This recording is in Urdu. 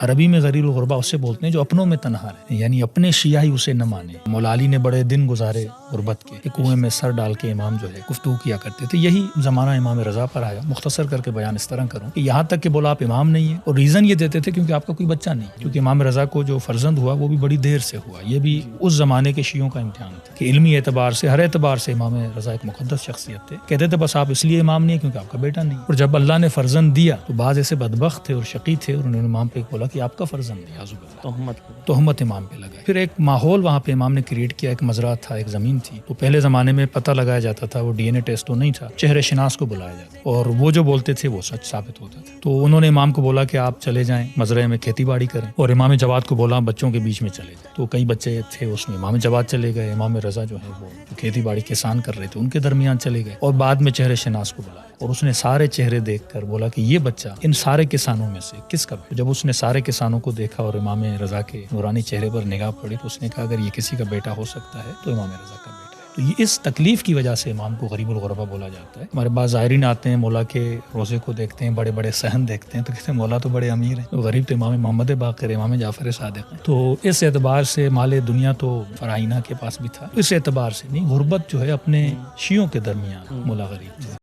عربی میں غریب الغربا اسے بولتے ہیں جو اپنوں میں تنہا رہے، یعنی اپنے شیعہ ہی اسے نہ مانے۔ مولا علی نے بڑے دن گزارے غربت کے، کہ کنویں میں سر ڈال کے امام جو ہے گفتگو کیا کرتے تھے۔ یہی زمانہ امام رضا پر آیا۔ مختصر کر کے بیان اس طرح کروں کہ یہاں تک کہ بولا آپ امام نہیں ہیں، اور ریزن یہ دیتے تھے کیونکہ آپ کا کوئی بچہ نہیں، کیونکہ امام رضا کو جو فرزند ہوا وہ بھی بڑی دیر سے ہوا۔ یہ بھی اس زمانے کے شیعوں کا امتحان تھا کہ علمی اعتبار سے، ہر اعتبار سے امام رضا ایک مقدس شخصیت تھے۔ کہتے تھے بس آپ اس لیے امام نہیں کیونکہ آپ کا بیٹا نہیں، اور جب اللہ نے فرزند دیا تو بعض ایسے بدبخت تھے اور شقی تھے، اور انہوں نے امام پہ بولا کہ آپ کا فرزند نہیں، اعوذ باللہ، تہمت امام پہ لگا۔ پھر ایک ماحول وہاں پہ امام نے کریٹ کیا، ایک مزرعہ تھا، ایک زمین تھی، تو پہلے زمانے میں پتہ لگایا جاتا تھا، وہ ڈی این اے ٹیسٹ تو نہیں تھا، چہرے شناس کو بلایا جاتا، اور وہ جو بولتے تھے وہ سچ ثابت ہوتا تھا۔ تو انہوں نے امام کو بولا کہ آپ چلے جائیں مزرعے میں کھیتی باڑی کریں، اور امام جواد کو بولا بچوں کے بیچ میں چلے جائیں۔ تو کئی بچے تھے اس میں، امام جواد چلے گئے، امام رضا جو ہے وہ کھیتی باڑی کسان کر رہے تھے ان کے درمیان چلے گئے، اور بعد میں چہرے شناس کو بلایا، اور اس نے سارے چہرے دیکھ کر بولا کہ یہ بچہ ان سارے کسانوں میں سے کس کا؟ جب اس نے سارے کسانوں کو دیکھا اور امام رضا کے نورانی چہرے پر نگاہ پڑی تو اس نے کہا اگر یہ کسی کا بیٹا ہو سکتا ہے تو امام رضا کا بیٹا ہے۔ تو یہ اس تکلیف کی وجہ سے امام کو غریب الغربا بولا جاتا ہے۔ ہمارے بعض زائرین آتے ہیں، مولا کے روزے کو دیکھتے ہیں، بڑے بڑے صحن دیکھتے ہیں، تو کہتے ہیں مولا تو بڑے امیر ہیں، غریب تو امام محمد باقر، امام جعفر صادق ہیں۔ تو اس اعتبار سے مال دنیا تو فرائینہ کے پاس بھی تھا، اس اعتبار سے نہیں، غربت جو ہے اپنے شیعوں کے درمیان مولا غریب تھے۔